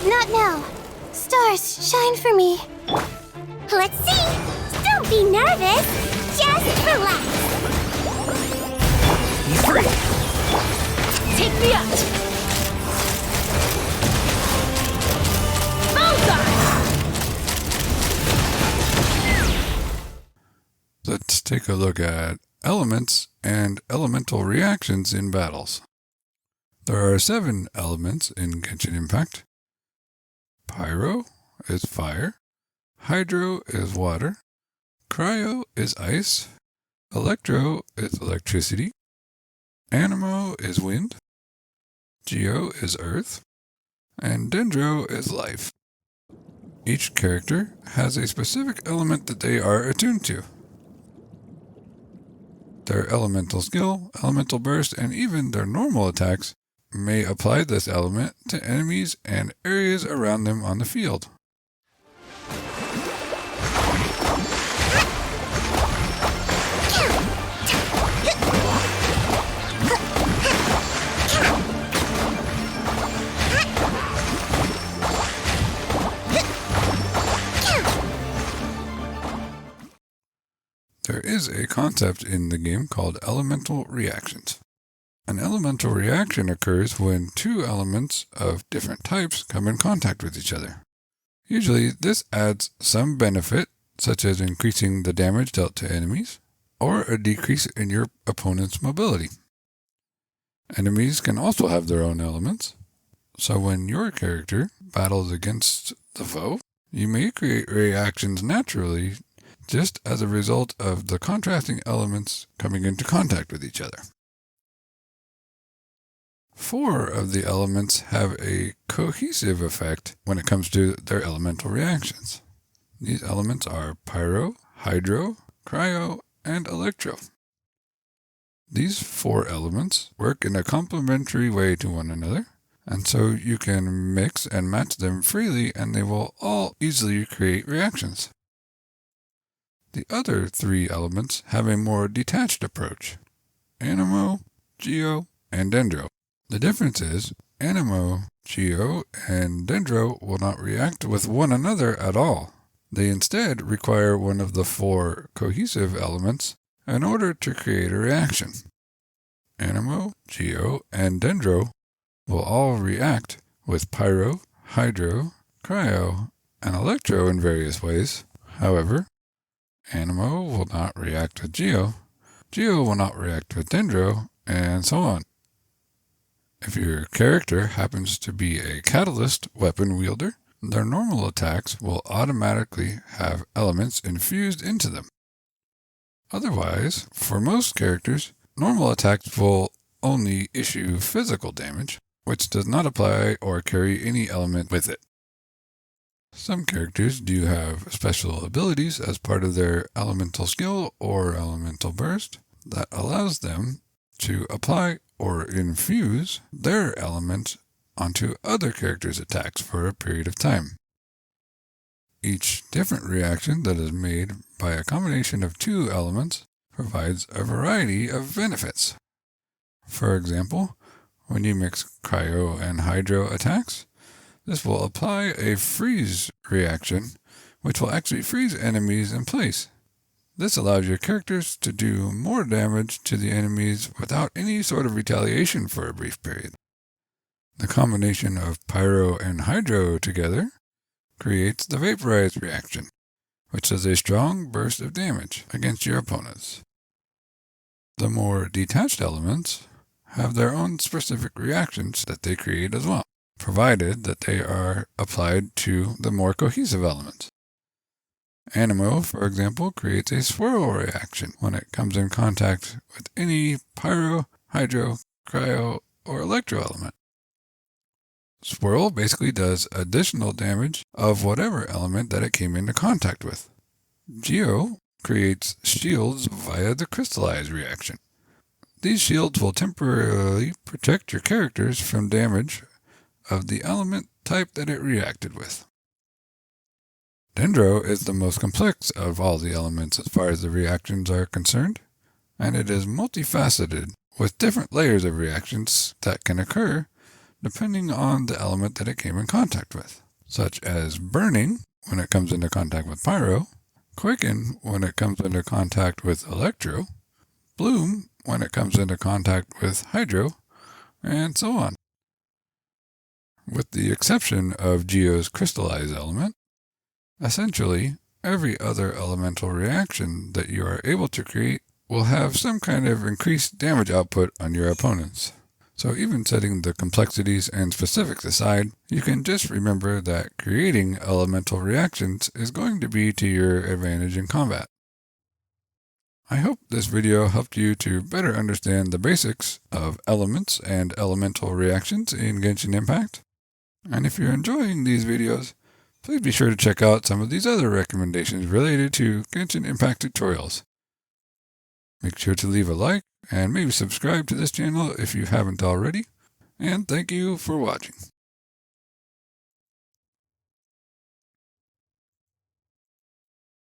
Not now. Stars, shine for me. Let's see. Don't be nervous. Just relax. Be free. Take me out. Bullseye. Let's take a look at elements and elemental reactions in battles. There are 7 elements in Genshin Impact. Pyro is fire, Hydro is water, Cryo is ice, Electro is electricity, Anemo is wind, Geo is earth, and Dendro is life. Each character has a specific element that they are attuned to. Their elemental skill, elemental burst, and even their normal attacks may apply this element to enemies and areas around them on the field. There is a concept in the game called elemental reactions. An elemental reaction occurs when 2 elements of different types come in contact with each other. Usually, this adds some benefit, such as increasing the damage dealt to enemies, or a decrease in your opponent's mobility. Enemies can also have their own elements, so when your character battles against the foe, you may create reactions naturally just as a result of the contrasting elements coming into contact with each other. 4 of the elements have a cohesive effect when it comes to their elemental reactions. These elements are Pyro, Hydro, Cryo, and Electro. These 4 elements work in a complementary way to one another, and so you can mix and match them freely and they will all easily create reactions. The other 3 elements have a more detached approach: Anemo, Geo, and Dendro. The difference is, Anemo, Geo, and Dendro will not react with one another at all. They instead require one of the 4 cohesive elements in order to create a reaction. Anemo, Geo, and Dendro will all react with Pyro, Hydro, Cryo, and Electro in various ways. However, Anemo will not react with Geo, Geo will not react with Dendro, and so on. If your character happens to be a catalyst weapon wielder, their normal attacks will automatically have elements infused into them. Otherwise, for most characters, normal attacks will only issue physical damage, which does not apply or carry any element with it. Some characters do have special abilities as part of their elemental skill or elemental burst that allows them to apply or infuse their element onto other characters' attacks for a period of time. Each different reaction that is made by a combination of 2 elements provides a variety of benefits. For example, when you mix Cryo and Hydro attacks, this will apply a freeze reaction, which will actually freeze enemies in place. This allows your characters to do more damage to the enemies without any sort of retaliation for a brief period. The combination of Pyro and Hydro together creates the Vaporize reaction, which is a strong burst of damage against your opponents. The more detached elements have their own specific reactions that they create as well, provided that they are applied to the more cohesive elements. Anemo, for example, creates a swirl reaction when it comes in contact with any Pyro, Hydro, Cryo, or Electro element. Swirl basically does additional damage of whatever element that it came into contact with. Geo creates shields via the crystallize reaction. These shields will temporarily protect your characters from damage of the element type that it reacted with. Dendro is the most complex of all the elements as far as the reactions are concerned, and it is multifaceted with different layers of reactions that can occur depending on the element that it came in contact with, such as burning when it comes into contact with Pyro, quicken when it comes into contact with Electro, bloom when it comes into contact with Hydro, and so on. With the exception of Geo's crystallized element, essentially every other elemental reaction that you are able to create will have some kind of increased damage output on your opponents. So even setting the complexities and specifics aside, you can just remember that creating elemental reactions is going to be to your advantage in combat. I hope this video helped you to better understand the basics of elements and elemental reactions in Genshin Impact. And if you're enjoying these videos, please be sure to check out some of these other recommendations related to Genshin Impact tutorials. Make sure to leave a like and maybe subscribe to this channel if you haven't already. And thank you for watching.